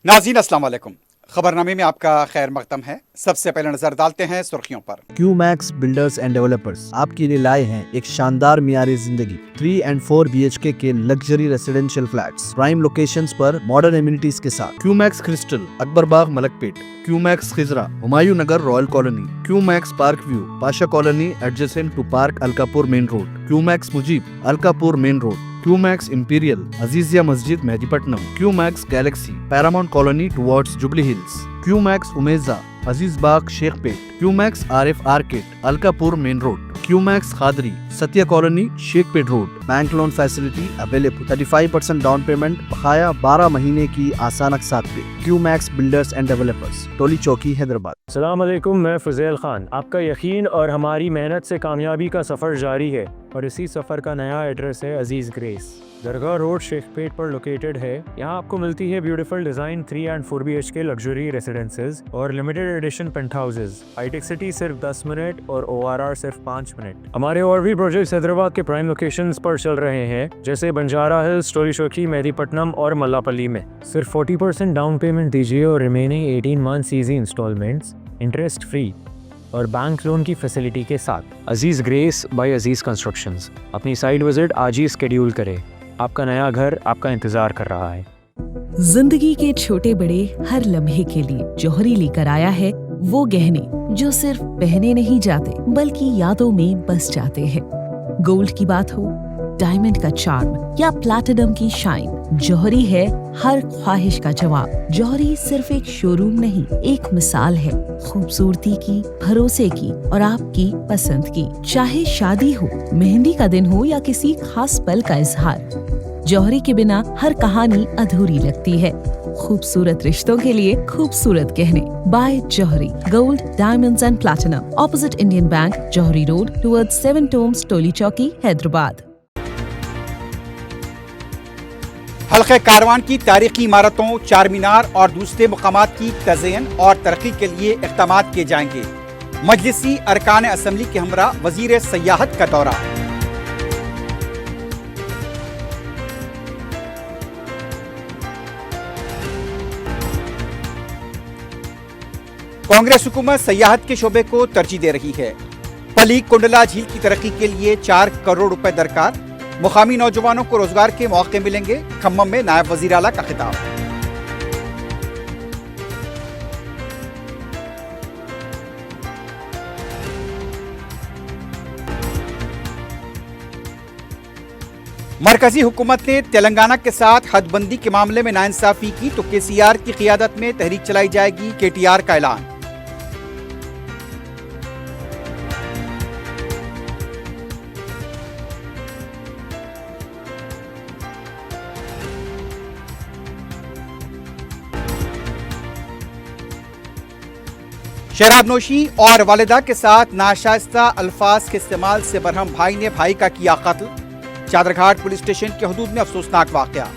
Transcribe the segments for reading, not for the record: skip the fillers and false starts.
नाज़रीन अस्सलाम वालेकुम। खबरनामे में आपका खैर मकदम है। सबसे पहले नजर डालते हैं सुर्खियों पर। क्यूमैक्स बिल्डर्स एंड डेवलपर्स आपके लिए लाए हैं एक शानदार मियारी जिंदगी 3 and 4 BHK के luxury residential flats prime locations पर मॉडर्न एमिनिटीज के साथ। Qmax crystal, Akbar Bagh, Malakpet. Qmax Khizra, Humayun Nagar, royal colony. Qmax park view, Pasha colony adjacent to park Alkapur main road. Qmax Mujeeb, Alkapur main road. Qmax imperial, Azizia Masjid, Mehdipatnam. Qmax galaxy, paramount colony towards Jubilee Hills. Qmax Umeja, Aziz Bagh, Shaikpet. Qmax Arif arcade, Alkapur main road. Qmax Khadri, Satya colony, Shaikpet road. Bank loan facility available. 35% down payment, बकाया 12 महीने की आसान अक़सात पे। QMax builders and developers, टोली चौकी, हैदराबाद। अस्सलाम वालेकुम, मैं फ़ुज़ैल ख़ान। आपका यकीन और हमारी मेहनत से कामयाबी का सफ़र जारी है और इसी सफ़र का नया एड्रेस है अजीज़ ग्रेस। दरगाह रोड, शेखपेट पर लोकेटेड है। यहाँ आपको मिलती है beautiful design 3 and 4 BHK luxury residences और limited edition penthouses. Hitech city सिर्फ 10 मिनट और ORR सिर्फ 5 मिनट। हमारे और भी प्रोजेक्ट्स हैदराबाद के प्राइम लोकेशंस पर चल रहे हैं, जैसे बंजारा हिल्स, टोली चौकी, मेहदीपट्टनम और मल्लापल्ली में। सिर्फ 40% डाउन पेमेंट दीजिए और remaining 18 months easy installments, interest free और बैंक लोन की फैसिलिटी के साथ। Aziz Grace by Aziz constructions. अपनी साइट विजिट आज ही स्केड्यूल करें। आपका नया घर आपका इंतजार कर रहा है। जिंदगी के छोटे बड़े हर लम्हे के लिए जौहरी लेकर आया है वो गहने जो सिर्फ पहने नहीं जाते बल्कि यादों में बस जाते हैं। गोल्ड की बात हो, डायमंड का चार्म या प्लैटिनम की शाइन, जौहरी है हर ख्वाहिश का जवाब। जौहरी सिर्फ एक शोरूम नहीं, एक मिसाल है खूबसूरती की, भरोसे की और आपकी पसंद की। चाहे शादी हो, मेहंदी का दिन हो या किसी खास पल का इजहार, जौहरी के बिना हर कहानी अधूरी लगती है। खूबसूरत रिश्तों के लिए खूबसूरत गहने by Jauhari. Gold, diamonds and platinum, opposite Indian bank, Jauhari road towards 7 tombs, Toli Chowki, Hyderabad. हल्के कारवान की तारीखी इमारतों, चार मीनार और दूसरे मकामात की तज़यीन और तरक्की के लिए इक़दामात किए जाएंगे। मजलिसी अरकान असम्बली के हमरा वजीर सयाहत का दौरा। कांग्रेस हुकूमत सयाहत के शोबे को तरजीह दे रही है। पली कुंडला झील की तरक्की के लिए 4 करोड़ रुपए दरकार। मुकामी नौजवानों को रोजगार के मौके मिलेंगे। खम्मम में नायब वजीर आला का खिताब। मरकजी हुकूमत ने तेलंगाना के साथ हदबंदी के मामले में नाइंसाफी की तो KCR की क़ियादत में तहरीक चलाई जाएगी। KTR का ऐलान। शराब नोशी और वालिदा के साथ नाशाइस्ता अल्फाज के इस्तेमाल से बरहम भाई ने भाई का किया कत्ल। चादरघाट पुलिस स्टेशन के हदूद में अफसोसनाक वाकया।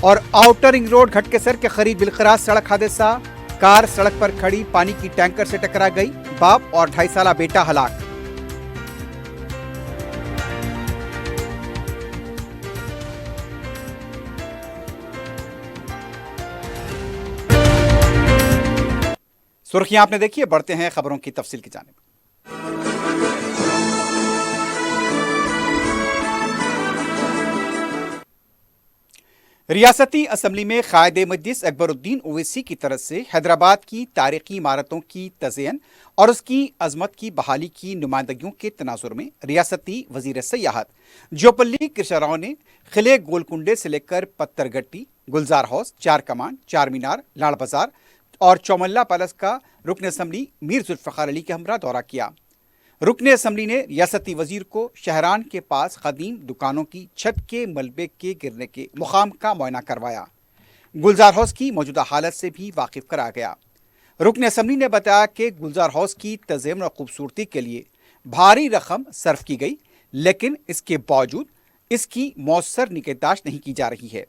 और आउटर रिंग रोड घटकेसर के करीब बिलखराज सड़क हादसा। कार सड़क पर खड़ी पानी की टैंकर से टकरा गई। बाप और 2.5 साला बेटा हलाक। सुर्खियां आपने देखी है, बढ़ते हैं खबरों की तफसील की जानिब। रियासती असम्बली में कायदे मजलिस अकबरुद्दीन ओवैसी की तरफ से हैदराबाद की तारीखी इमारतों की तज़यीन और उसकी अजमत की बहाली की नुमाइंदगियों के तनाजुर में रियासती वजीर सयाहत जोपल्ली कृष्णा राव ने खिले गोलकुंडे से लेकर पत्थरगट्टी, गुलजार हाउस, चार कमान, चार मीनार, लाड़ बाजार और चौमल्ला पैलेस का रुकन असम्बली मीर जुल्फ़िकार अली के हमरा दौरा किया। रुकन असम्बली ने रियासती वजीर को शहरान के पास कदीम दुकानों की छत के मलबे के गिरने के मुकाम का मुआयना करवाया। गुलजार हाउस की मौजूदा हालत से भी वाकिफ करा गया। रुकन असम्बली ने बताया कि गुलजार हाउस की तज़यीन और खूबसूरती के लिए भारी रकम सर्फ की गई, लेकिन इसके बावजूद इसकी मौसर निगहदाश्त नहीं की जा रही है।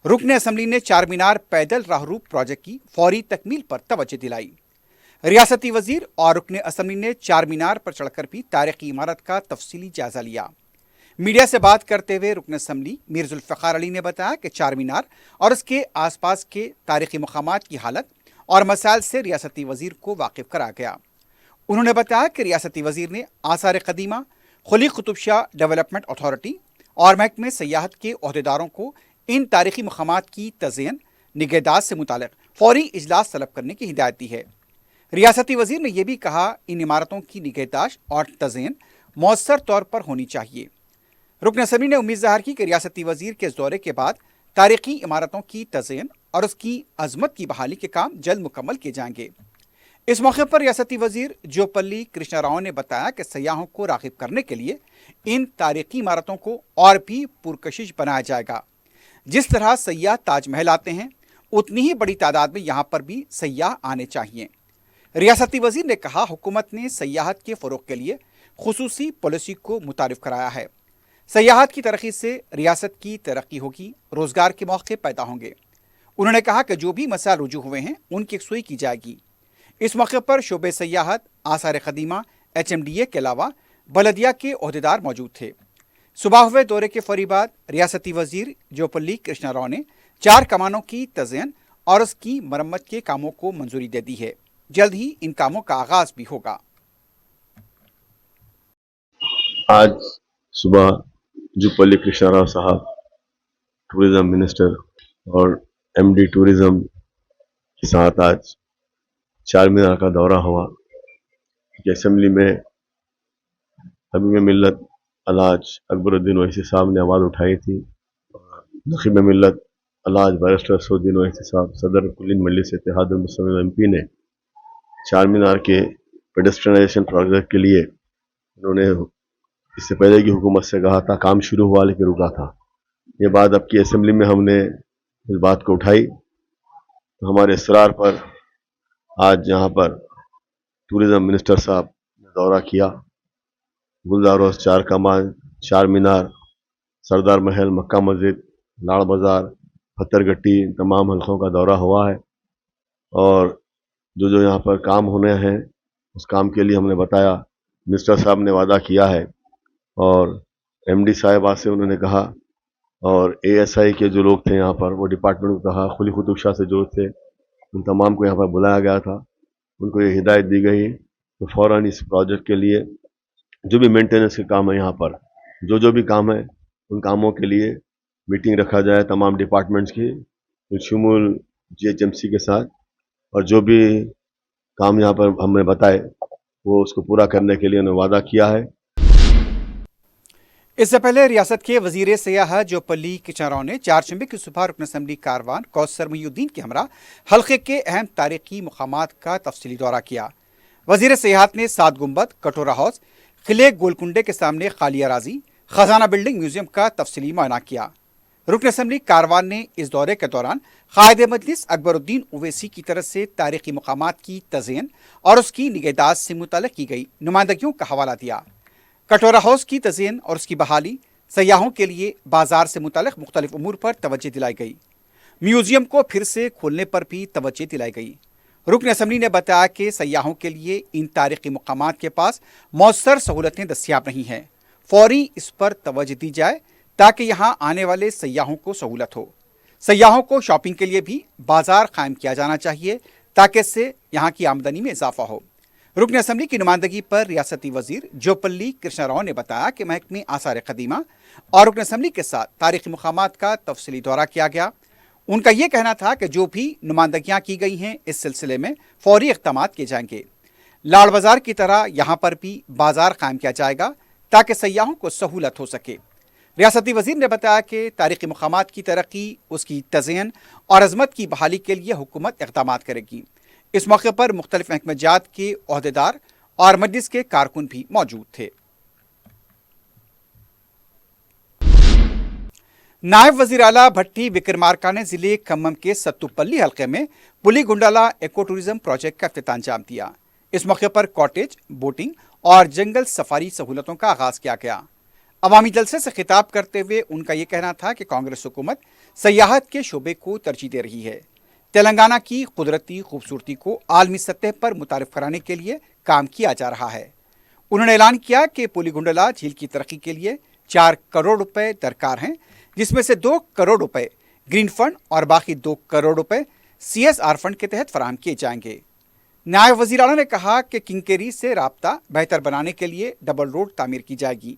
रुकन असम्बली ने चार मीनार पैदल राहरूप प्रोजेक्ट की फौरी तकमील पर तवज्जो दिलाई। ریاستی وزیر اور رکن اسمبلی نے چار مینار پر چڑھ کر بھی تاریخی عمارت کا تفصیلی جائزہ لیا۔ میڈیا سے بات کرتے ہوئے رکن اسمبلی میر ذوالفقار علی نے بتایا کہ چار مینار اور اس کے آس پاس کے تاریخی مقامات کی حالت اور مسائل سے ریاستی وزیر کو واقف کرا گیا۔ انہوں نے بتایا کہ ریاستی وزیر نے آثار قدیمہ، قلی قطب شاہ ڈیولپمنٹ اتھارٹی اور محکمہ سیاحت کے عہدیداروں کو ان تاریخی مقامات کی تزئین نگہداشت سے متعلق فوری اجلاس طلب کرنے کی ہدایت دی ہے۔ ریاستی وزیر نے یہ بھی کہا ان عمارتوں کی نگہداشت اور تزئین مؤثر طور پر ہونی چاہیے۔ رکن اسمبلی نے امید ظاہر کی کہ ریاستی وزیر کے اس دورے کے بعد تاریخی عمارتوں کی تزئین اور اس کی عظمت کی بحالی کے کام جلد مکمل کیے جائیں گے۔ اس موقع پر ریاستی وزیر جوپلی کرشنا راؤ نے بتایا کہ سیاحوں کو راغب کرنے کے لیے ان تاریخی عمارتوں کو اور بھی پرکشش بنایا جائے گا۔ جس طرح سیاح تاج محل آتے ہیں اتنی ہی بڑی تعداد میں یہاں پر بھی سیاح آنے چاہیے۔ ریاستی وزیر نے کہا حکومت نے سیاحت کے فروغ کے لیے خصوصی پالیسی کو متعارف کرایا ہے۔ سیاحت کی ترقی سے ریاست کی ترقی ہوگی، روزگار کے موقع پیدا ہوں گے۔ انہوں نے کہا کہ جو بھی مسائل رجوع ہوئے ہیں ان کی یکسوئی کی جائے گی۔ اس موقع پر شعبہ سیاحت، آثار قدیمہ، HMDA کے علاوہ بلدیہ کے عہدیدار موجود تھے۔ صبح ہوئے دورے کے فوری بعد ریاستی وزیر جوپلی کرشنا راؤ نے چار کمانوں کی تزئین اور اس کی مرمت کے کاموں کو منظوری دے دی ہے۔ جلد ہی ان کاموں کا آغاز بھی ہوگا۔ آج صبح جوپلی کرشنا راؤ صاحب ٹورزم منسٹر اور MD ٹورزم کے ساتھ آج چار مینار کا دورہ ہوا۔ اسمبلی میں حبیب ملت الحاج اکبر الدین اویسی صاحب نے آواز اٹھائی تھی۔ نخیب ملت الحاج بیرسٹر اسد الدین اویسی صاحب صدر کلین مجلس اتحاد المسلمین MP نے چار مینار کے پیڈسٹرائزیشن پروجیکٹ کے لیے انہوں نے اس سے پہلے کی حکومت سے کہا تھا، کام شروع ہوا لیکن رکا تھا۔ یہ بات اب کی اسمبلی میں ہم نے اس بات کو اٹھائی تو ہمارے اصرار پر آج یہاں پر ٹورزم منسٹر صاحب نے دورہ کیا۔ گلزار روز، چار کمان، چار مینار، سردار محل، مکہ مسجد، لاڑ بازار، پتھر گٹی، تمام حلقوں کا دورہ ہوا ہے اور جو یہاں پر کام ہونے ہیں اس کام کے لیے ہم نے بتایا، منسٹر صاحب نے وعدہ کیا ہے اور MD صاحبہ سے انہوں نے کہا اور ASI کے جو لوگ تھے یہاں پر وہ ڈپارٹمنٹ کو کہا، قلی قطب شاہ سے جو تھے ان تمام کو یہاں پر بلایا گیا تھا۔ ان کو یہ ہدایت دی گئی تو فوراً اس پروجیکٹ کے لیے جو بھی مینٹیننس کے کام ہے یہاں پر جو بھی کام ہے ان کاموں کے لیے میٹنگ رکھا جائے تمام ڈپارٹمنٹس کی شمول GHMC کے ساتھ، اور جو بھی کام یہاں پر ہم نے بتائے وہ اس کو پورا کرنے کے لیے انہوں نے وعدہ کیا ہے۔ اس سے پہلے ریاست کے وزیر سیاحت جوپلی کرشنا راؤ نے چہارشنبے کی صبح رکن اسمبلی کاروان کوثر محی الدین کے ہمراہ حلقے کے اہم تاریخی مقامات کا تفصیلی دورہ کیا۔ وزیر سیاحت نے 7 گنبد، کٹورا ہاؤس، قلعے گولکنڈے کے سامنے خالی اراضی، خزانہ بلڈنگ میوزیم کا تفصیلی معائنہ کیا۔ رکن اسمبلی کاروان نے اس دورے کے دوران قائد مجلس اکبر الدین اویسی کی طرف سے تاریخی مقامات کی تزئین اور اس کی نگہداشت سے متعلق کی گئی نمائندگیوں کا حوالہ دیا۔ کٹورا ہاؤس کی تزئین اور اس کی بحالی، سیاحوں کے لیے بازار سے متعلق مختلف امور پر توجہ دلائی گئی۔ میوزیم کو پھر سے کھولنے پر بھی توجہ دلائی گئی۔ رکن اسمبلی نے بتایا کہ سیاحوں کے لیے ان تاریخی مقامات کے پاس مؤثر سہولتیں دستیاب نہیں ہیں، فوری اس پر توجہ دی جائے تاکہ یہاں آنے والے سیاحوں کو سہولت ہو۔ سیاحوں کو شاپنگ کے لیے بھی بازار قائم کیا جانا چاہیے تاکہ اس سے یہاں کی آمدنی میں اضافہ ہو۔ رکن اسمبلی کی نمائندگی پر ریاستی وزیر جوپلی کرشنا راؤ نے بتایا کہ محکمہ آثار قدیمہ اور رکن اسمبلی کے ساتھ تاریخی مقامات کا تفصیلی دورہ کیا گیا۔ ان کا یہ کہنا تھا کہ جو بھی نمائندگیاں کی گئی ہیں اس سلسلے میں فوری اقدامات کیے جائیں گے۔ لاڑ بازار کی طرح یہاں پر بھی بازار قائم کیا جائے گا تاکہ سیاحوں کو سہولت ہو سکے۔ ریاستی وزیر نے بتایا کہ تاریخی مقامات کی ترقی، اس کی تزئین اور عظمت کی بحالی کے لیے حکومت اقدامات کرے گی۔ اس موقع پر مختلف محکمہ جات کے عہدیدار اور مجلس کے کارکن بھی موجود تھے۔ نائب وزیر اعلیٰ بھٹی وکرمارکا نے ضلع کھمم کے ستو پلی حلقے میں پلی گنڈالہ ایکو ٹورزم پروجیکٹ کا افتتاح انجام دیا۔ اس موقع پر کاٹیج، بوٹنگ اور جنگل سفاری سہولتوں کا آغاز کیا گیا۔ عوامی جلسے سے خطاب کرتے ہوئے ان کا یہ کہنا تھا کہ کانگریس حکومت سیاحت کے شعبے کو ترجیح دے رہی ہے۔ تلنگانہ کی قدرتی خوبصورتی کو عالمی سطح پر متعارف کرانے کے لیے کام کیا جا رہا ہے۔ انہوں نے اعلان کیا کہ پولیگنڈلا جھیل کی ترقی کے لیے 4 کروڑ روپے درکار ہیں، جس میں سے 2 کروڑ روپے گرین فنڈ اور باقی 2 کروڑ روپے CSR فنڈ کے تحت فراہم کیے جائیں گے۔ نائب وزیر اعلیٰ نے کہا کہ کنکیری سے رابطہ بہتر بنانے کے لیے ڈبل روڈ تعمیر کی جائے گی۔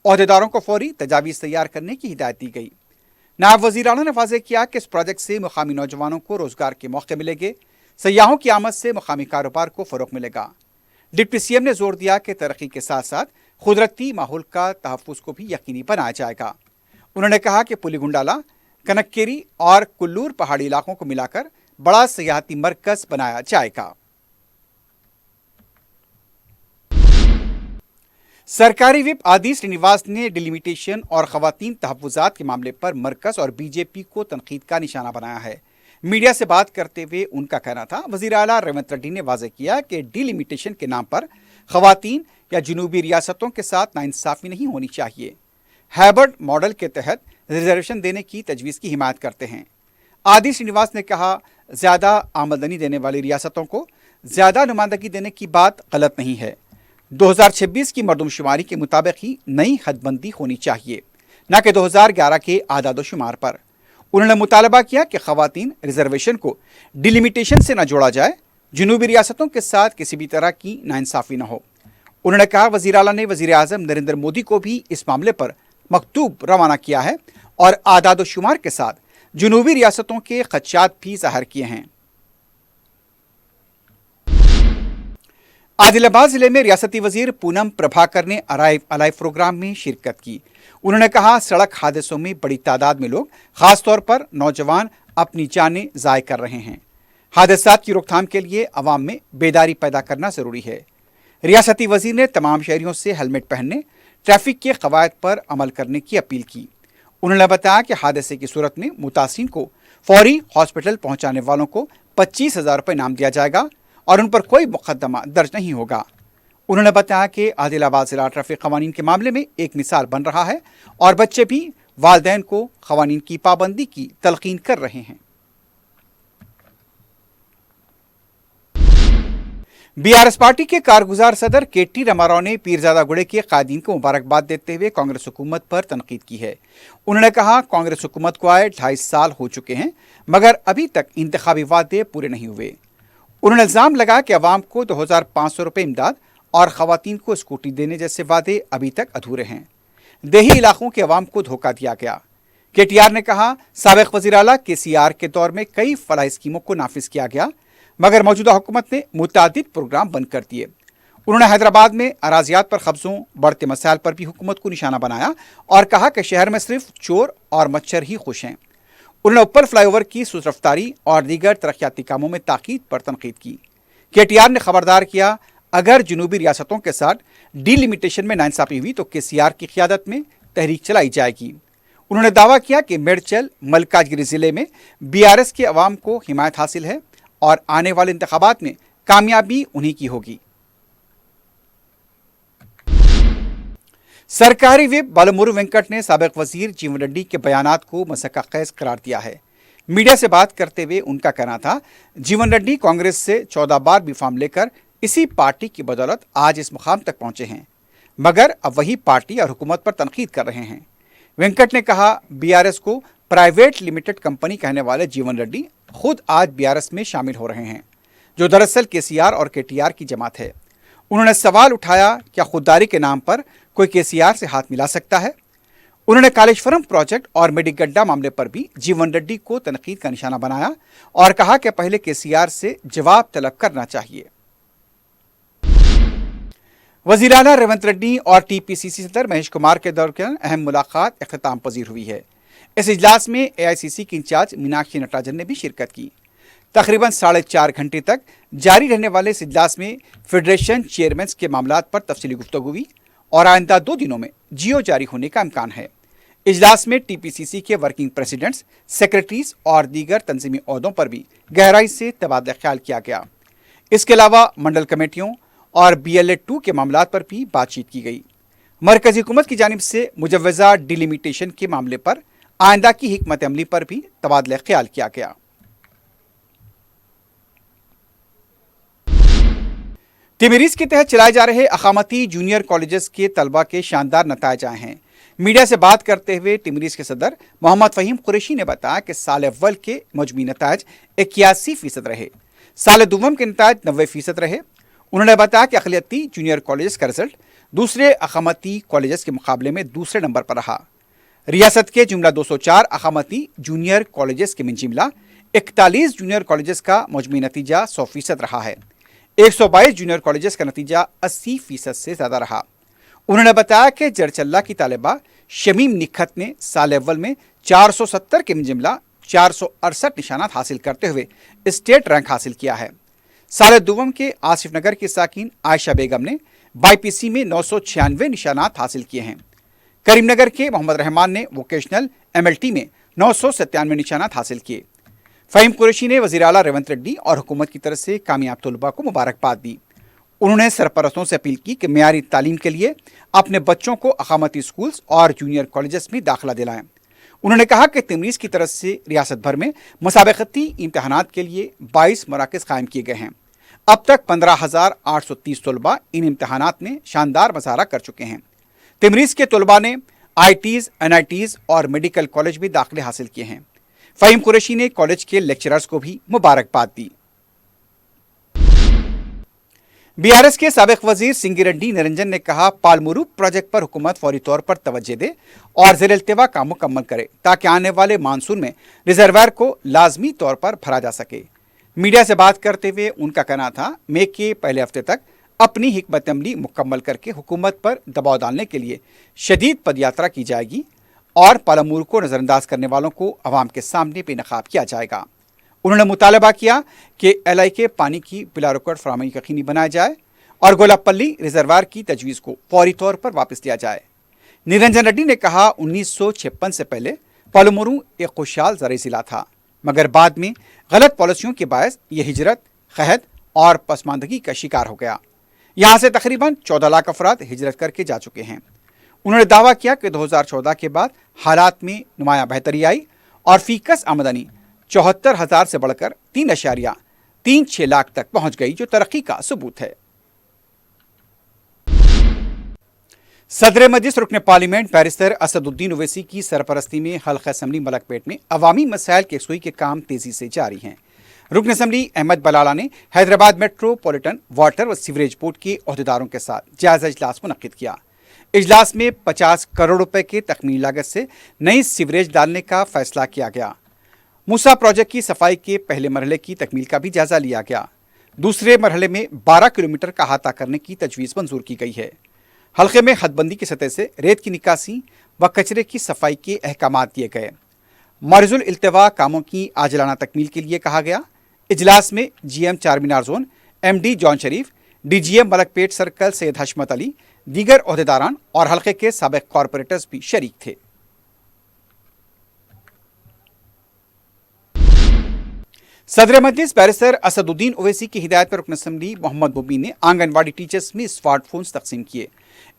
عہدیداروں کو فوری تجاویز تیار کرنے کی ہدایت دی گئی۔ نائب وزیر اعلیٰ نے واضح کیا کہ اس پروجیکٹ سے مقامی نوجوانوں کو روزگار کے موقع ملیں گے، سیاحوں کی آمد سے مقامی کاروبار کو فروغ ملے گا۔ ڈپٹی CM نے زور دیا کہ ترقی کے ساتھ ساتھ قدرتی ماحول کا تحفظ کو بھی یقینی بنایا جائے گا۔ انہوں نے کہا کہ پولیگنڈالا، کنکیری اور کلور پہاڑی علاقوں کو ملا کر بڑا سیاحتی مرکز بنایا جائے گا۔ سرکاری وپ آدی سرینیواس نے ڈیلیمیٹیشن اور خواتین تحفظات کے معاملے پر مرکز اور BJP کو تنقید کا نشانہ بنایا ہے۔ میڈیا سے بات کرتے ہوئے ان کا کہنا تھا، وزیر اعلیٰ ریونت ریڈی نے واضح کیا کہ ڈیلیمیٹیشن کے نام پر خواتین یا جنوبی ریاستوں کے ساتھ ناانصافی نہیں ہونی چاہیے۔ ہیبرڈ ماڈل کے تحت ریزرویشن دینے کی تجویز کی حمایت کرتے ہیں۔ آدی سرینیواس نے کہا، زیادہ آمدنی دینے والی ریاستوں کو زیادہ نمائندگی دینے کی بات غلط نہیں ہے۔ 2026 کی مردم شماری کے مطابق ہی نئی حد بندی ہونی چاہیے، نہ کہ 2011 کے اعداد و شمار پر۔ انہوں نے مطالبہ کیا کہ خواتین ریزرویشن کو ڈیلیمیٹیشن سے نہ جوڑا جائے، جنوبی ریاستوں کے ساتھ کسی بھی طرح کی ناانصافی نہ ہو۔ انہوں نے کہا، وزیر اعلیٰ نے وزیر اعظم نریندر مودی کو بھی اس معاملے پر مکتوب روانہ کیا ہے اور اعداد و شمار کے ساتھ جنوبی ریاستوں کے خدشات بھی ظاہر کیے ہیں۔ عادل آباد ضلع میں ریاستی وزیر پونم پربھاکر نے ارائیو الائیو پروگرام میں شرکت کی۔ انہوں نے کہا، سڑک حادثوں میں بڑی تعداد میں لوگ، خاص طور پر نوجوان، اپنی جانیں ضائع کر رہے ہیں۔ حادثات کی روک تھام کے لیے عوام میں بیداری پیدا کرنا ضروری ہے۔ ریاستی وزیر نے تمام شہریوں سے ہیلمٹ پہننے، ٹریفک کے قواعد پر عمل کرنے کی اپیل کی۔ انہوں نے بتایا کہ حادثے کی صورت میں متاثرین کو فوری ہاسپٹل پہنچانے والوں کو 25,000 روپے انعام دیا جائے گا اور ان پر کوئی مقدمہ درج نہیں ہوگا۔ انہوں نے بتایا کہ عادل آباد ضلع ٹریفک قوانین کے معاملے میں ایک مثال بن رہا ہے اور بچے بھی والدین کو قوانین کی پابندی کی تلقین کر رہے ہیں۔ BRS پارٹی کے کارگزار صدر KT راما راؤ نے پیرزادہ گڑھے کے قائدین کو مبارکباد دیتے ہوئے کانگریس حکومت پر تنقید کی ہے۔ انہوں نے کہا، کانگریس حکومت کو آئے 2.5 سال ہو چکے ہیں مگر ابھی تک انتخابی وعدے پورے نہیں ہوئے۔ انہوں نے الزام لگایا کہ عوام کو 2,500 روپے امداد اور خواتین کو اسکوٹی دینے جیسے وعدے ابھی تک ادھورے ہیں۔ دیہی علاقوں کے عوام کو دھوکہ دیا گیا۔ KTR نے کہا، سابق وزیر اعلیٰ KCR کے دور میں کئی فلاحی اسکیموں کو نافذ کیا گیا مگر موجودہ حکومت نے متعدد پروگرام بند کر دیے۔ انہوں نے حیدرآباد میں اراضیات پر قبضوں، بڑھتے مسائل پر بھی حکومت کو نشانہ بنایا اور کہا کہ شہر میں صرف چور اور مچھر ہی خوش ہیں۔ انہوں نے اوپر فلائی اوور کی سست رفتاری اور دیگر ترقیاتی کاموں میں تاکید پر تنقید کی۔ KTR نے خبردار کیا، اگر جنوبی ریاستوں کے ساتھ ڈی لمیٹیشن میں ناانصافی ہوئی تو KCR کی قیادت میں تحریک چلائی جائے گی۔ انہوں نے دعویٰ کیا کہ میڈچل ملکاجگری ضلع میں BRS کے عوام کو حمایت حاصل ہے اور آنے والے انتخابات میں کامیابی انہی کی ہوگی۔ سرکاری وپ بالامورو وینکٹ نے سابق وزیر جیون ریڈی کے بیانات کو مسخہ خیز قرار دیا ہے۔ میڈیا سے بات کرتے ہوئے ان کا کہنا تھا، جیون ریڈی کانگریس سے 14 بار بی فارم لے کر اسی پارٹی کی بدولت آج اس مقام تک پہنچے ہیں مگر اب وہی پارٹی اور حکومت پر تنقید کر رہے ہیں۔ وینکٹ نے کہا، BRS کو پرائیویٹ لمیٹڈ کمپنی کہنے والے جیون ریڈی خود آج BRS میں شامل ہو رہے ہیں، جو دراصل KCR اور KTR کی جماعت ہے۔ انہوں نے سوال اٹھایا، کیا خودداری کے نام پر کوئی KCR سے ہاتھ ملا سکتا ہے؟ انہوں نے کالیشورم پروجیکٹ اور میڈی گڈا معاملے پر بھی جیون ریڈی کو تنقید کا نشانہ بنایا اور کہا کہ پہلے KCR سے جواب طلب کرنا چاہیے۔ وزیر اعلیٰ ریونت ریڈی اور TPCC صدر مہیش کمار کے درمیان اہم ملاقات اختتام پذیر ہوئی ہے۔ اس اجلاس میں AICC کی انچارج میناکشی نٹراجن نے بھی شرکت کی۔ تقریباً 4.5 گھنٹے تک جاری رہنے والے اس اجلاس میں فیڈریشن چیئرمینز کے معاملات پر تفصیلی گفتگو ہوئی اور آئندہ 2 دنوں میں جیو جاری ہونے کا امکان ہے۔ اجلاس میں TPCC کے ورکنگ پریزیڈنٹس، سیکرٹریز اور دیگر تنظیمی عہدوں پر بھی گہرائی سے تبادلہ خیال کیا گیا۔ اس کے علاوہ منڈل کمیٹیوں اور BLA-2 کے معاملات پر بھی بات چیت کی گئی۔ مرکزی حکومت کی جانب سے مجوزہ ڈیلیمیٹیشن کے معاملے پر آئندہ کی حکمت عملی پر بھی تبادلہ خیال کیا گیا۔ तिमरीज के तहत चलाए जा रहे अकामती जूनियर कॉलेजेस के तलबा के शानदार नतायज आए हैं। मीडिया से बात करते हुए तिमरीज के सदर मोहम्मद फ़हीम कुरैशी ने बताया कि साल अव्वल के मजमूई नतायज 81% रहे, साल दुवम के नतायज 90% रहे। उन्होंने बताया कि अक़लियती जूनियर कॉलेजेस का रिजल्ट दूसरे अकामती कॉलेजेस के मुकाबले में दूसरे नंबर पर रहा। रियासत के जुमला 204 अकामती जूनियर कॉलेजेस के मिंजिमला 41 जूनियर कॉलेजेस का मजमूई नतीजा 100% रहा है। 122 जूनियर कॉलेजेस का नतीजा 80% से ज़्यादा रहा। उन्होंने बताया कि जरचल्ला की तालिबा शमीम निखत ने साल अव्वल में 470 के मिंजिमला 468 निशानात हासिल करते हुए स्टेट रैंक हासिल किया है। साल दुवम के आसिफ नगर की साकिन आयशा बेगम ने बाईपीसी में 996 निशानात हासिल किए हैं। करीमनगर के मोहम्मद रहमान ने वोकेशनल एमएलटी में 997 निशानात हासिल किए। फ़हीम कुरैशी ने वज़ीर आला रेवंत रेड्डी और हुकूमत की तरफ से कामयाब तलबा को मुबारकबाद दी। उन्होंने सरपरस्तों से अपील की कि मेयारी तालीम के लिए अपने बच्चों को अकामती स्कूल्स और जूनियर कॉलेजेस में दाखिला दिलाएं। उन्होंने कहा कि तिमरीज की तरफ से रियासत भर में मुसाबकती इम्तहानात के लिए 22 मराकज़ कायम किए गए हैं। अब तक 15,830 तलबा इन इम्तहानात में शानदार मज़ाहरा कर चुके हैं। तिमरीज के तलबा ने IITs, NITs और मेडिकल कॉलेज में दाखिले हासिल किए हैं। फ़हीम कुरैशी ने कॉलेज के लेक्चरर्स को भी मुबारकबाद दी। BRS के साबिक वजीर सिंगिरेड्डी निरंजन ने कहा, पालमुरू प्रोजेक्ट पर हुकूमत फौरी तौर पर तवज्जो दे और ज़ेर इल्तिवा काम मुकम्मल करे ताकि आने वाले मानसून में रिजर्वायर को लाजमी तौर पर भरा जा सके। मीडिया से बात करते हुए उनका कहना था, मई के पहले हफ्ते तक अपनी हिकमत अमली मुकम्मल करके हुकूमत पर दबाव डालने के लिए शदीद पदयात्रा की जाएगी और पालमुरू को नज़रअंदाज करने वालों को अवाम के सामने बेनकाब किया जाएगा। उन्होंने मुतालबा किया कि LI के पानी की बिला रुकट फराहमी यकीनी बनाया जाए और गोलापल्ली रिजर्वायर की तजवीज़ को फौरी तौर पर वापस लिया जाए। निरंजन रेड्डी ने कहा, 1956 से पहले पालमुरू एक खुशहाल ज़राई ज़िला था, मगर बाद में गलत पॉलिसियों के बायस ये हिजरत, कहत और पसमानदगी का शिकार हो गया। यहाँ से तकरीबन 14 लाख अफराद हिजरत करके जा चुके हैं। उन्होंने दावा किया कि 2014 के बाद हालात में नुमायां बेहतरी आई और फीकस आमदनी 74,000 से बढ़कर 3.36 लाख तक पहुंच गई, जो तरक्की का सबूत है। सदर मजलिस रुकन पार्लियामेंट बैरिस्टर असदुद्दीन ओवैसी की सरपरस्ती में हल्का असम्बली मलकपेट में अवामी मसाइल के यकसुई के काम तेजी से जारी हैं। रुकन असम्बली अहमद बलाला ने हैदराबाद मेट्रोपॉलिटन वाटर व सीवरेज बोर्ड के अहदेदारों के साथ जायजा इजलास मुनक्किद किया। इजलास में 50 करोड़ रुपए के तखमीनी लागत से नई सीवरेज डालने का फैसला किया गया। मूसा प्रोजेक्ट की सफाई के पहले मरहले की तकमील का भी जायजा लिया गया। दूसरे मरहले में 12 किलोमीटर का अहाता करने की तजवीज़ मंजूर की गई है। हल्के में हदबंदी की सतह से रेत की निकासी व कचरे की सफाई के अहकामात दिए गए। मर्जुल इल्तवा कामों की आजलाना तकमील के लिए कहा गया। इजलास में GM Charminar zone MD John Sharif, DGM Malakpet circle Syed Hashmat Ali, दीगर ओहदेदारान और हल्के के साबिक कॉरपोरेटर्स भी शरीक थे। सदर मजलिस बैरिस्टर असदुद्दीन ओवैसी की हिदायत पर रुकन असम्बली मोहम्मद मुबीन ने आंगनवाड़ी टीचर्स में स्मार्टफोन्स तकसीम किए।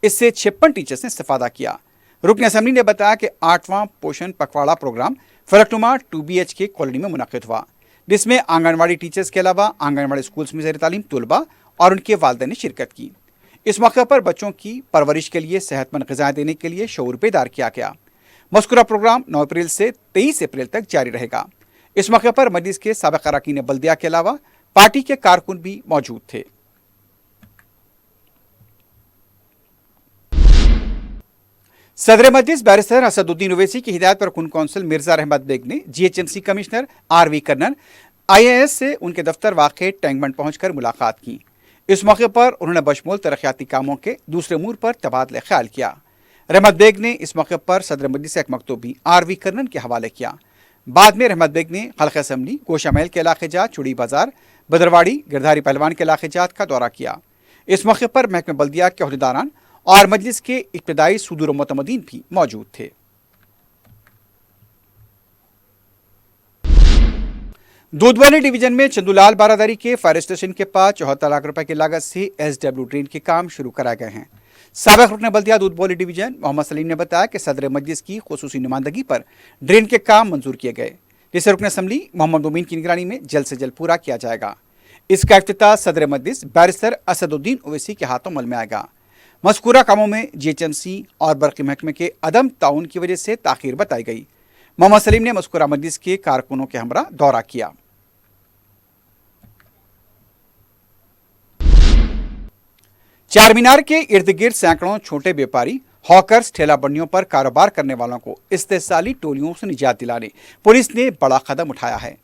इससे 56 टीचर्स ने इस्तिफादा किया। रुकन असम्बली ने बताया कि 8वां पोषण पखवाड़ा प्रोग्राम फलकनुमा 2 BHK कॉलोनी में मुनक्किद हुआ, जिसमें आंगनवाड़ी टीचर्स के अलावा आंगनवाड़ी स्कूल्स में ज़ेर तालीम तलबा और उनके वालिदैन ने शिरकत की। इस मौके पर बच्चों की परवरिश के लिए सेहतमंद ग़िज़ाएँ देने के लिए शऊर बेदार किया गया। मज़कूरा प्रोग्राम 9 अप्रैल से 23 अप्रैल तक जारी रहेगा। इस मौके पर मजलिस के साबिक़ अरकान बल्दिया के अलावा पार्टी के कारकुन भी मौजूद थे। सदर मजलिस बैरिस्टर असदुद्दीन ओवैसी की हिदायत पर रुकन कौंसिल मिर्जा रहमत बेग ने GHMC commissioner RV colonel IAS से उनके दफ्तर वाक़े टैंक बंड पहुंचकर मुलाकात की। इस मौके पर उन्होंने बशमूल तरक्याती कामों के दूसरे अमूर पर तबादला ख्याल किया। रहमत बेग ने इस मौके पर सदर मजलिस से एक मकतूब भी RV कर्नल के हवाले किया। बाद में रहमत बेग ने हल्का असम्बली, गोशा महल के इलाके जात, चूड़ी बाजार, बदरवाड़ी, गिरधारी पहलवान के इलाके जात का दौरा किया। इस मौके पर महकमे बल्दिया के अहदेदारान और मजलिस के इब्तदाई सुदूर मुतमदीन भी मौजूद थे। दूधवाली डिवीजन में चंदूलाल बारादारी के फायर स्टेशन के पास 74 लाख रुपए की लागत से SW ड्रेन के काम शुरू कराए गए हैं। साबिक़ रुकन बल्दिया दूधवाली डिवीजन मोहम्मद सलीम ने बताया कि सदर मजलिस की खुसूसी नुमाइंदगी पर ड्रेन के काम मंजूर किए गए, जिसे रुकन असम्बली मोहम्मद मुबीन की निगरानी में जल्द से जल्द पूरा किया जाएगा। इसका इफ्तिताह सदर मजलिस बैरिस्टर असदुद्दीन ओवैसी के हाथों अमल में आएगा। मज़कूरा कामों में GHMC और बरक़ी महकमे के अदम ताउन की वजह से ताख़ीर बताई गई। मोहम्मद सलीम ने मज़कूरा मजलिस के कारकुनों के हमरा दौरा किया। चार मीनार के इर्द गिर्द सैकड़ों छोटे व्यापारी, हॉकर्स, ठेला बंडियों पर कारोबार करने वालों को इस्तेसाली टोलियों से निजात दिलाने पुलिस ने बड़ा कदम उठाया है।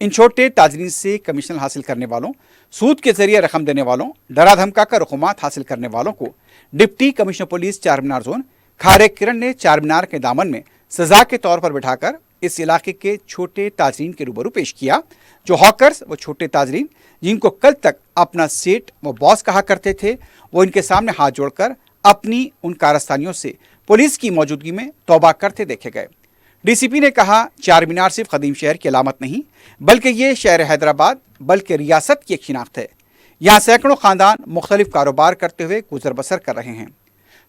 इन छोटे ताजरीन से कमीशन हासिल करने वालों, सूद के जरिए रकम देने वालों, डरा धमका कर रकूमात हासिल करने वालों को डिप्टी कमिश्नर पुलिस चार मीनार जोन खारे किरण ने चार मीनार के दामन में सजा के तौर पर बिठाकर इस इलाके के छोटे ताजरीन के रूबरू पेश किया, जो हॉकर्स व छोटे ताजरीन जिनको कल तक अपना सेठ व बॉस कहा करते थे, वो इनके सामने हाथ जोड़कर अपनी उन कारस्तानियों से पुलिस की मौजूदगी में तौबा करते देखे गए। DCP ने कहा, चार मीनार सिर्फ कदीम शहर की अलामत नहीं, बल्कि ये शहर हैदराबाद बल्कि रियासत की एक शिनाख्त है। यहाँ सैकड़ों खानदान मुख्तलिफ कारोबार करते हुए गुजर बसर कर रहे हैं।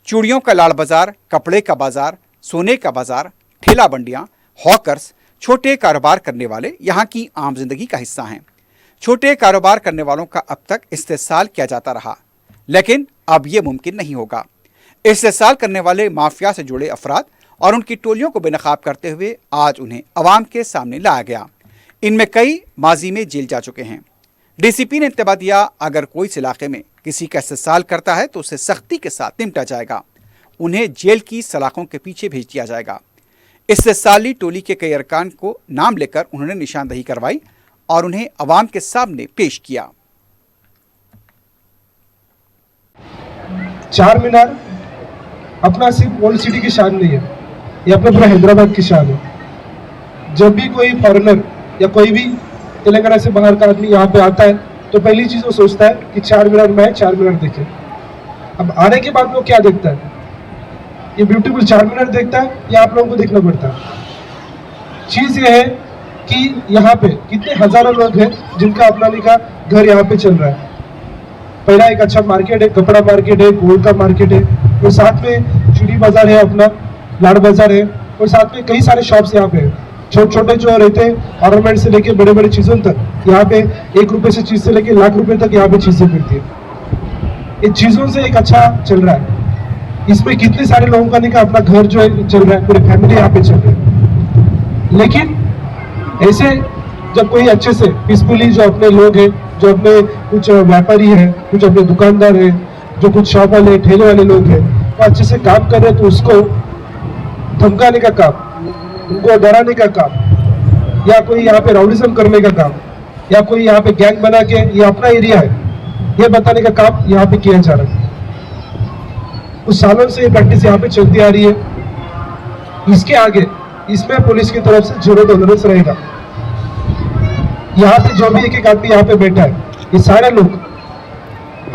चूड़ियों का लाड़ बाजार, कपड़े का बाजार, सोने का बाजार, ठेला बंडियाँ, हॉकर्स, छोटे कारोबार करने वाले यहाँ की आम जिंदगी का हिस्सा हैं। छोटे कारोबार करने वालों का अब तक इस्तेसाल किया जाता रहा, लेकिन अब ये मुमकिन नहीं होगा। इस्तेसाल करने वाले माफिया से जुड़े अफराद और उनकी टोलियों को बेनकाब करते हुए आज उन्हें अवाम के सामने लाया गया। इनमें कई माजी में जेल जा चुके हैं। DCP ने इंतबा दिया, अगर कोई इस इलाके में किसी का इस्तेसाल करता है तो उसे सख्ती के साथ निपटा जाएगा, उन्हें जेल की सलाखों के पीछे भेज दिया जाएगा। इस्तेसाली टोली के कई अरकान को नाम लेकर उन्होंने निशानदही करवाई और उन्हें अवाम के सामने पेश किया। चार मीनार अपना सिर्फ ओल्ड सिटी की शान नहीं है, ये अपने पूरा हैदराबाद की शान है। जब भी कोई फॉरेनर या कोई भी तेलंगाना से बाहर का आदमी यहाँ पे आता है तो पहली चीज़ वो सोचता है कि चार मीनार में चार मीनार देखे। अब आने के बाद वो क्या देखता है, ये ब्यूटीफुल चार मीनार देखता है या आप लोगों को देखना पड़ता है। चीज़ ये है कि यहाँ पे कितने हजारों लोग हैं जिनका अपना का घर यहाँ पे चल रहा है। पहला एक अच्छा मार्केट है, कपड़ा मार्केट है, गोल्ड का मार्केट है, और साथ में चूड़ी बाजार है, अपना लाड़ बाजार है, और साथ में कई सारे शॉप्स यहाँ पे हैं। छोटे छोटे जो रहते हैं ऑर्नामेंट से लेके बड़े बड़े चीज़ों तक यहाँ पे 1 रुपए से चीज़ से लेके लाख रुपए तक यहाँ पे चीज़ें मिलती है। इन चीज़ों से एक अच्छा चल रहा है। इसमें कितने सारे लोगों का नहीं अपना घर जो है चल रहा है, पूरी फैमिली यहाँ पे चल रही है। लेकिन ऐसे जब कोई अच्छे से पीसफुली जो अपने लोग हैं, जो अपने कुछ व्यापारी हैं, कुछ अपने दुकानदार हैं, जो कुछ शॉप वाले ठेले वाले लोग हैं, वो अच्छे से काम कर रहे हैं तो उसको धमकाने का काम, उनको डराने का काम, या कोई यहाँ पे राउडिज्म करने का काम, या कोई यहाँ पे गैंग बना के ये अपना एरिया है ये बताने का काम यहाँ पे किया जा रहा है। कुछ सालों से ये प्रैक्टिस यहाँ पे चलती आ रही है। इसके आगे इसमें पुलिस की तरफ से जीरो टॉलरेंस रहेगा। यहाँ पे जो भी एक एक आदमी यहाँ पे बैठा है, ये सारे लोग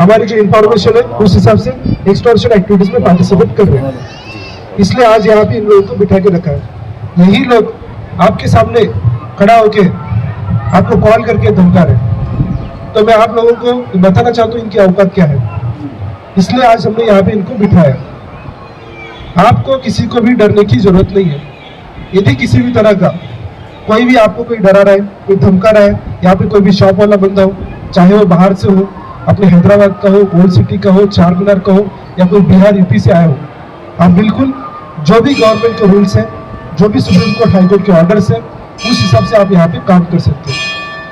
हमारी जो इंफॉर्मेशन है उस हिसाब से एक्सटॉर्शन एक्टिविटीज में पार्टिसिपेट कर रहे हैं। इसलिए आज यहाँ पे इन लोगों को बिठा के रखा है। यही लोग आपके सामने खड़ा होके आपको कॉल करके धमका रहे, तो मैं आप लोगों को बताना चाहता हूँ इनकी औकात क्या है। इसलिए आज हमने यहाँ पे इनको बिठाया। आपको किसी को भी डरने की जरूरत नहीं है। यदि किसी भी तरह का कोई भी आपको कोई डरा रहा है, कोई धमका रहा है, यहाँ पे कोई भी शॉप वाला बंदा हो, चाहे वो बाहर से हो, अपने हैदराबाद का हो, ओल्ड सिटी का हो, चार मीनार का हो, या कोई बिहार यूपी से आया हो, आप बिल्कुल जो भी गवर्नमेंट के रूल्स हैं, जो भी सुप्रीम कोर्ट हाई कोर्ट के ऑर्डर्स हैं, उस हिसाब से आप यहाँ पे काम कर सकते हैं।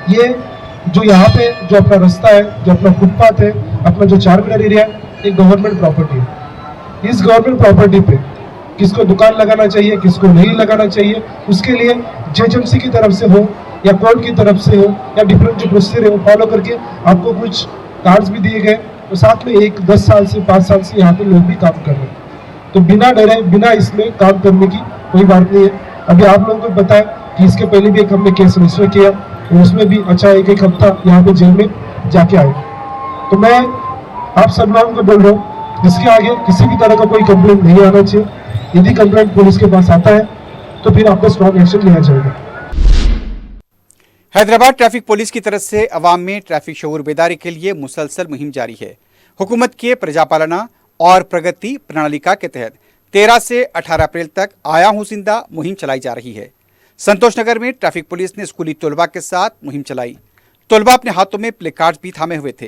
ये जो यहाँ पे जो अपना रास्ता है, जो अपना फुटपाथ है, अपना जो चार मीनार एरिया है, ये गवर्नमेंट प्रॉपर्टी है। इस गवर्नमेंट प्रॉपर्टी पे किसको दुकान लगाना चाहिए, किसको नहीं लगाना चाहिए, उसके लिए GHMC की तरफ से हो या कोर्ट की तरफ से हो या डिफरेंट जो प्रोसीजर है वो फॉलो करके आपको कुछ कार्ड्स भी दिए गए, और साथ में 10 साल से 5 साल से यहाँ पे लोग भी काम कर रहे हैं। तो बिना डरे, बिना इसमें काम करने की कोई बात नहीं है। अभी आप लोगों को पता है कि इसके पहले भी एक हमने केस रजिस्टर किया, और उसमें भी अच्छा एक हफ्ता यहाँ पे जेल में जाके आए। तो मैं आप सब लोगों को बोल रहा हूँ, इसके आगे किसी भी तरह का कोई कंप्लेंट नहीं आना चाहिए। यदि कंप्लेंट पुलिस के पास आता है तो फिर आपको स्ट्रॉन्ग एक्शन लिया जाएगा। हैदराबाद ट्रैफिक पुलिस की तरफ से अवाम में ट्रैफिक शऊर बेदारी के लिए मुसलसल मुहिम जारी है। हुकूमत के प्रजापालना और प्रगति प्रणालिका के तहत 13 से 18 अप्रैल तक आया हूँ जिंदा मुहिम चलाई जा रही है। संतोष नगर में ट्रैफिक पुलिस ने स्कूली तलबा के साथ मुहिम चलाई। तलबा अपने हाथों में प्ले कार्ड्स भी थामे हुए थे।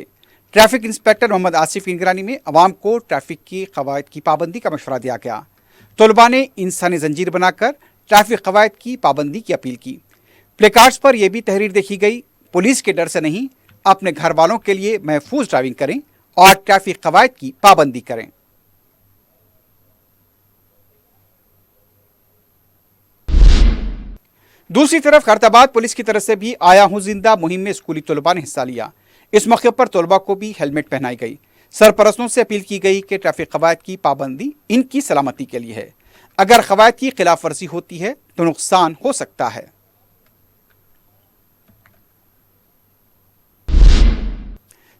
ट्रैफिक इंस्पेक्टर मोहम्मद आसिफ की निगरानी में अवाम को ट्रैफिक की कवायद की पाबंदी का मशवरा दिया गया। तलबा ने इंसानी जंजीर बनाकर ट्रैफिक कवायद की पाबंदी की अपील की। प्ले कार्ड्स पर यह भी तहरीर देखी गई, पुलिस के डर से नहीं, अपने घर वालों के लिए महफूज ड्राइविंग करें और ट्रैफिक कवायद की पाबंदी करें। दूसरी तरफ खैरताबाद पुलिस की तरफ से भी आया हूं जिंदा मुहिम में स्कूली तलबा ने हिस्सा लिया। इस मौके पर तलबा को भी हेलमेट पहनाई गई। सरपरस्तों से अपील की गई कि ट्रैफिक कवायद की पाबंदी इनकी सलामती के लिए है। अगर कवायद की खिलाफ वर्जी होती है तो नुकसान हो सकता है।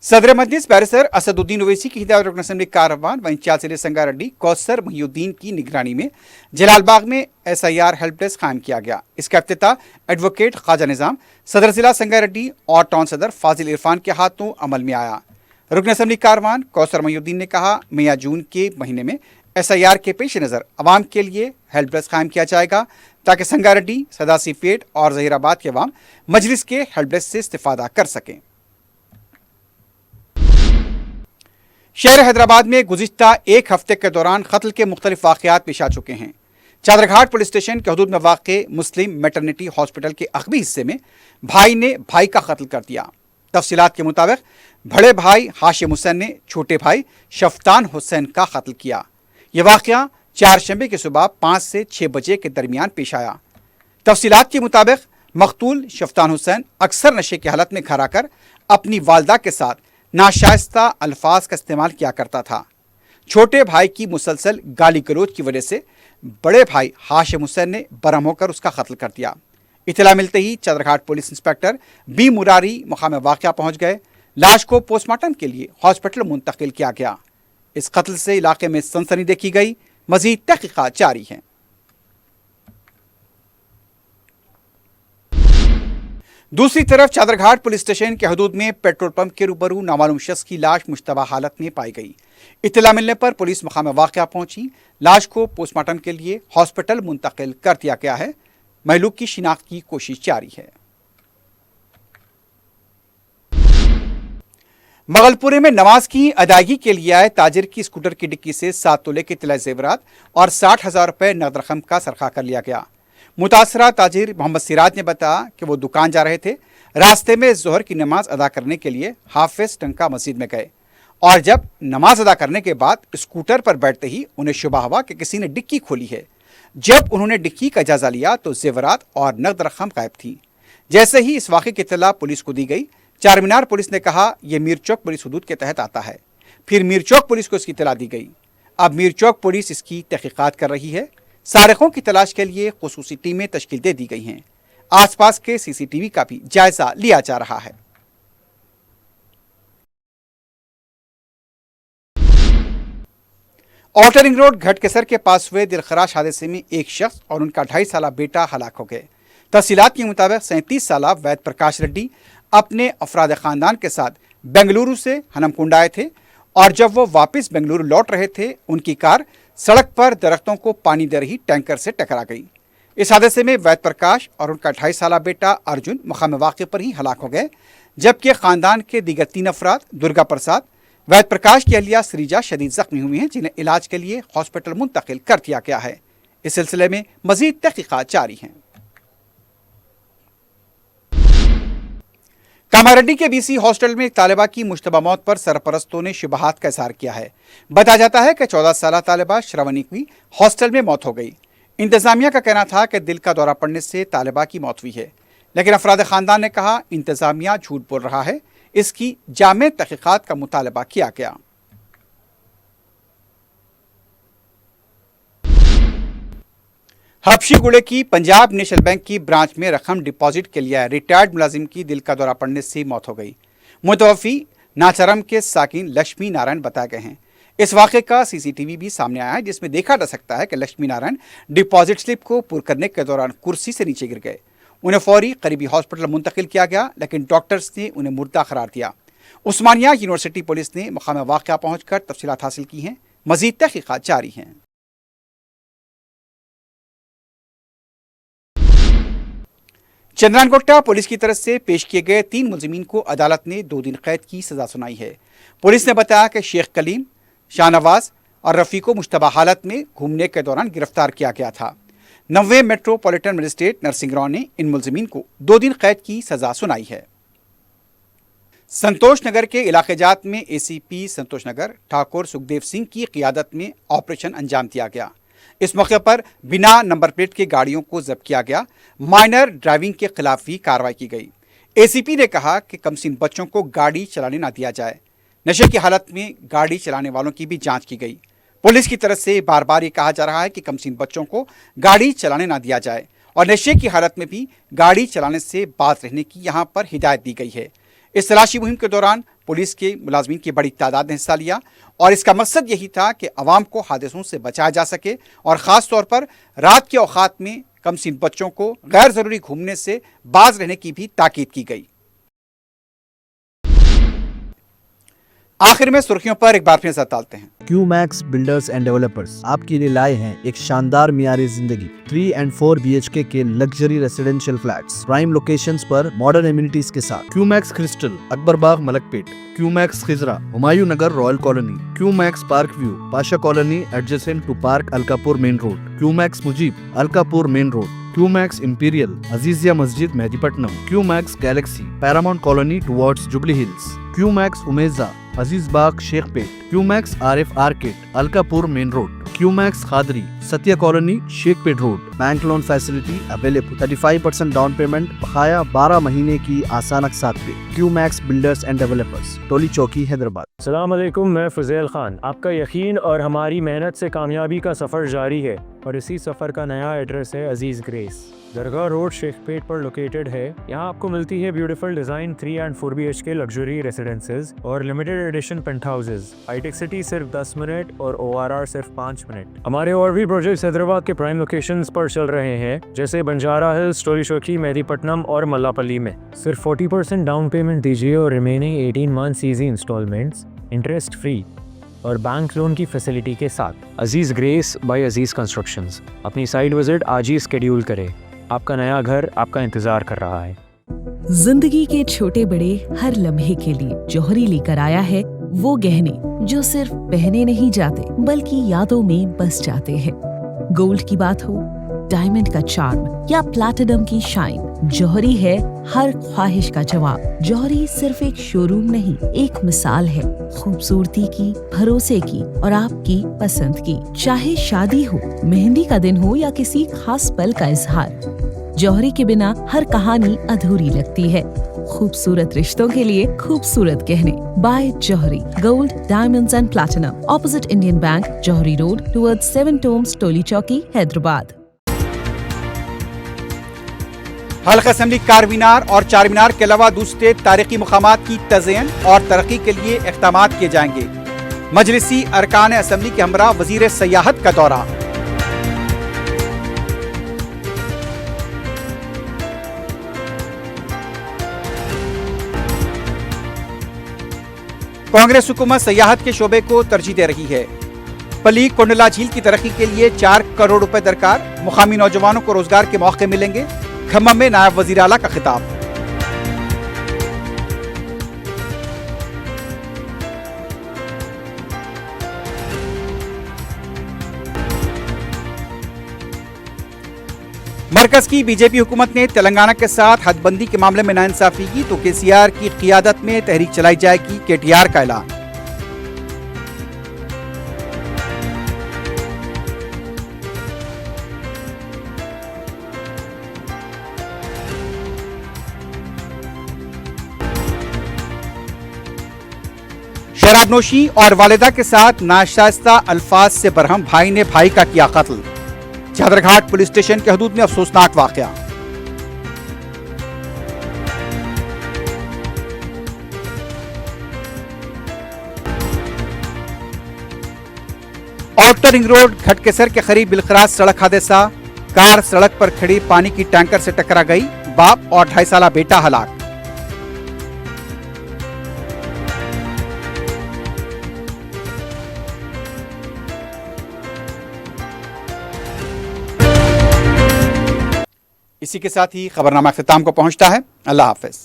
सदर मजलिस बैरिस्टर असदुद्दीन ओवैसी की हिदायत रुकन असेंबली कारवान व इंचार्ज जिले संगारेड्डी कौसर मुहियुद्दीन की निगरानी में जलालबाग में SIR हेल्प डेस्क कायम किया गया। इसका इफ्तिताह एडवोकेट ख्वाजा निज़ाम, सदर जिला संगारेड्डी और टाउन सदर फाजिल इरफान के हाथों अमल में आया। रुकन असेंबली कारवान कौसर मुहियुद्दीन ने कहा, मई या जून के महीने में SIR के पेश नज़र अवाम के लिए हेल्प डेस्क कायम किया जाएगा ताकि संगारेड्डी, सदासी पेट और जहीराबाद के अवाम मजलिस के हेल्प डेस्क से इस्तिफादा कर सकें। शहर हैदराबाद में गुज़िश्ता एक हफ्ते के दौरान कत्ल के मुख्तलिफ वाक़यात पेश आ चुके हैं। चादरघाट पुलिस स्टेशन के हदूद में वाक़ मुस्लिम मैटरनिटी हॉस्पिटल के अगबी हिस्से में भाई ने भाई का कत्ल कर दिया। तफसीलात के मुताबिक बड़े भाई हाशिम हुसैन ने छोटे भाई शफ्तान हुसैन का कत्ल किया। यह वाक़या चारशंबे की सुबह 5 से 6 बजे के दरमियान पेश आया। तफसीलात के मुताबिक मकतूल शफ्तान हुसैन अक्सर नशे की हालत में घर आकर अपनी वालदा के साथ नाशाइस्ता अल्फाज का इस्तेमाल किया करता था। छोटे भाई की मुसलसल गाली गलोच की वजह से बड़े भाई हाशिम हुसैन ने बरहम होकर उसका कत्ल कर दिया। इतला मिलते ही Chaderghat police inspector B Murari मकाम वाक़या पहुंच गए। लाश को पोस्टमार्टम के लिए हॉस्पिटल मुंतकिल किया गया। इस कत्ल से इलाके में सनसनी देखी गई। मजीद तहकीकात जारी हैं। दूसरी तरफ चादरघाट पुलिस स्टेशन के हदूद में पेट्रोल पंप के रूबरू नामालूम शख्स की लाश मुश्तबा हालत में पाई गई। इत्तला मिलने पर पुलिस मकाम वाक़या पहुंची। लाश को पोस्टमार्टम के लिए हॉस्पिटल मुंतकिल कर दिया गया है। महलूक की शिनाख्त की कोशिश जारी है। मगलपुरे में नमाज की अदायगी के लिए आए ताजिर की स्कूटर की डिक्की से 7 तोले के तिला जेवरात और 60,000 रुपये नकद रकम का सरखा कर लिया गया। मुतासरा ताजिर मोहम्मद सिराज ने बताया कि वो दुकान जा रहे थे। रास्ते में जोहर की नमाज अदा करने के लिए हाफिज टंका मस्जिद में गए और जब नमाज अदा करने के बाद स्कूटर पर बैठते ही उन्हें शुबा हुआ कि किसी ने डिक्की खोली है। जब उन्होंने डिक्की का जायजा लिया तो जेवरात और नकद रकम गायब थी। जैसे ही इस वाक़े की इत्तला पुलिस को दी गई, चार मीनार पुलिस ने कहा यह मीर चौक पुलिस हदूद के तहत आता है। फिर मीर चौक पुलिस को इसकी इत्तला दी गई। अब मीर चौक पुलिस इसकी तहकीकात कर रही है। सारिकों की तलाश के लिए खुसूसी टीमें तश्कील दे दी गई हैं। आसपास के CCTV का भी जायजा लिया जा रहा है। आउटर रिंग रोड घटकेसर के पास हुए दिलखराश हादसे में एक शख्स और उनका 2.5 साला बेटा हलाक हो गए। तफसीलात के मुताबिक 37 साला वैद प्रकाश रेड्डी अपने अफराद खानदान के साथ बेंगलुरु से हनमकुंड आए थे और जब वो वापस बेंगलुरु लौट रहे थे, उनकी कार सड़क पर दरख्तों को पानी दे रही टैंकर से टकरा गई। इस हादसे में वैद प्रकाश और उनका 2.5 साला बेटा अर्जुन मकाम वाक़े पर ही हलाक हो गए, जबकि खानदान के दीगर 3 अफराद दुर्गा प्रसाद, वैद प्रकाश की अहलिया श्रीजा शदीद जख्मी हुई हैं, जिन्हें इलाज के लिए हॉस्पिटल मुंतकिल कर दिया गया है। इस सिलसिले में मजीद तहकीकात जारी हैं। कामारेड्डी के BC हॉस्टल में एक तालिबा की मुश्तबा मौत पर सरपरस्तों ने शुबहात का इजहार किया है। बताया जाता है कि 14 साला तालिबा श्रवणी की हॉस्टल में मौत हो गई। इंतजामिया का कहना था कि दिल का दौरा पड़ने से तालिबा की मौत हुई है, लेकिन अफराद खानदान ने कहा इंतजामिया झूठ बोल रहा है। इसकी जामे तहकीकात का मुतालबा किया गया। हबशी गुड़े की पंजाब नेशनल बैंक की ब्रांच में रकम डिपॉजिट के लिए रिटायर्ड मुलाजिम की दिल का दौरा पड़ने से मौत हो गई। मुतवफ़ी नाचरम के साकिन लक्ष्मी नारायण बताए गए हैं। इस वाक़े का CCTV भी सामने आया है, जिसमें देखा जा सकता है कि लक्ष्मी नारायण डिपॉजिट स्लिप को पुर करने के दौरान कुर्सी से नीचे गिर गए। उन्हें फौरी करीबी हॉस्पिटल मुंतकिल किया गया, लेकिन डॉक्टर्स ने उन्हें मुर्दा करार दिया। उस्मानिया यूनिवर्सिटी पुलिस ने मकाम वाक़या पहुंचकर तफसीलात हासिल की हैं। मजीद तहकीकात जारी हैं। चंद्रानगोट्टा पुलिस की तरफ से पेश किए गए 3 मुलजिमीन को अदालत ने 2 दिन कैद की सजा सुनाई है। पुलिस ने बताया कि शेख कलीम, शाहनवाज और रफ़ी को मुश्तबा हालत में घूमने के दौरान गिरफ्तार किया गया था। 90 मेट्रोपॉलिटन मजिस्ट्रेट नरसिंह राव ने इन मुलजिमीन को 2 दिन कैद की सजा सुनाई है। संतोष नगर के इलाके जात में एसीपी संतोष नगर ठाकुर सुखदेव सिंह की क़ियादत में ऑपरेशन अंजाम दिया गया। इस मौके पर बिना नंबर प्लेट के गाड़ियों को जब्त किया गया। माइनर ड्राइविंग के खिलाफ भी कार्रवाई की गई। एसीपी ने कहा कि कमसिन बच्चों को गाड़ी चलाने ना दिया जाए। नशे की हालत में गाड़ी चलाने वालों की भी जांच की गई। पुलिस की तरफ से बार बार ये कहा जा रहा है कि कमसिन बच्चों को गाड़ी चलाने ना दिया जाए और नशे की हालत में भी गाड़ी चलाने से बाज रहने की यहाँ पर हिदायत दी गई है। इस तलाशी मुहिम के दौरान पुलिस के मुलाजमीन की बड़ी तादाद ने हिस्सा लिया और इसका मकसद यही था कि अवाम को हादसों से बचाया जा सके और ख़ास तौर पर रात के औकात में कमसिन बच्चों को गैर ज़रूरी घूमने से बाज रहने की भी ताकीद की गई। आखिर में सुर्खियों पर एक बार फिर नजर डालते हैं। क्यूमैक्स बिल्डर्स एंड डेवलपर्स आपके लिए लाए हैं एक शानदार मियारी जिंदगी 3 and 4 BHK के luxury residential flats prime locations पर मॉडर्न एमिनिटीज के साथ। Qmax crystal Akbar Bagh Malakpet, Qmax Khizra Humayun Nagar royal colony, Qmax park view Pasha colony adjacent to park Alkapur main road, Qmax Mujeeb Alkapur main road, Qmax imperial Azizia Masjid Mehdipatnam, Qmax galaxy paramount colony towards Jubilee Hills, Qmax Umeja Aziz Bagh Shaikpet, Qmax Arif arcade Alkapur main road, Qmax Khadri Satya colony Shaikpet road. Bank loan facility available. 35% down payment बकाया 12 महीने की आसान अक़सात पे। QMax builders and developers, टोली चौकी, हैदराबाद। अस्सलाम वालेकुम, मैं फज़ेल खान। आपका यकीन और हमारी मेहनत से कामयाबी का सफ़र जारी है और इसी सफ़र का नया एड्रेस है अजीज़ ग्रेस। दरगाह रोड शेखपेट पर लोकेटेड है। यहाँ आपको मिलती है beautiful design 3 and 4 BHK luxury residences और limited edition penthouses. Hitech city सिर्फ 10 मिनट और ORR सिर्फ 5 मिनट। हमारे और भी प्रोजेक्ट्स हैदराबाद के प्राइम लोकेशंस पर चल रहे हैं, जैसे बंजारा हिल्स, टोली चौकी, मेहदीपट्टनम और मल्लापल्ली में। सिर्फ 40% डाउन पेमेंट दीजिए और remaining 18 months easy installments interest free और बैंक लोन की फैसिलिटी के साथ। Aziz Grace by Aziz constructions. अपनी साइट विजिट आज ही स्केड्यूल करें। आपका नया घर आपका इंतजार कर रहा है। जिंदगी के छोटे बड़े हर लम्हे के लिए जौहरी लेकर आया है वो गहने जो सिर्फ पहने नहीं जाते बल्कि यादों में बस जाते हैं। गोल्ड की बात हो, डायमंड का चार्म या प्लैटिनम की शाइन, जौहरी है हर ख्वाहिश का जवाब। जौहरी सिर्फ एक शोरूम नहीं, एक मिसाल है खूबसूरती की, भरोसे की और आपकी पसंद की। चाहे शादी हो, मेहंदी का दिन हो या किसी खास पल का इजहार, जौहरी के बिना हर कहानी अधूरी लगती है। खूबसूरत रिश्तों के लिए खूबसूरत गहने by Jauhari. Gold, diamonds and platinum, opposite Indian bank, Jauhari road towards 7 tombs, Toli Chowki, Hyderabad. हल्का असेंबली कारमीनार और चारमीनार के अलावा दूसरे तारीखी मुकामात की तज़यीन और तरक्की के लिए इक़दामात किए जाएंगे। मजलिसी अरकान असेंबली के हमरा वजीर सयाहत का दौरा। कांग्रेस हुकूमत सयाहत के शोबे को तरजीह दे रही है। पली कोंडला झील की तरक्की के लिए 4 करोड़ रुपए दरकार। मुकामी नौजवानों को रोजगार के मौके मिलेंगे। खम्मम में नायब वजीर आला का खिताब। मरकज की बीजेपी हुकूमत ने तेलंगाना के साथ हदबंदी के मामले में नाइंसाफी की तो केसीआर की क़ियादत में तहरीक चलाई जाएगी, KTR का ऐलान। शराबनोशी और वालिदा के साथ नाशाइस्ता अल्फाज से बरहम भाई ने भाई का किया कत्ल। चादरघाट पुलिस स्टेशन के हदूद में अफसोसनाक वाकया। आउटर रिंग रोड घटकेसर के करीब बिलखराज सड़क हादसा। कार सड़क पर खड़ी पानी की टैंकर से टकरा गई। बाप और 2.5 साला बेटा हलाक। इसी के साथ ही खबरनामा अख्ताम को पहुंचता है। अल्लाह हाफिज।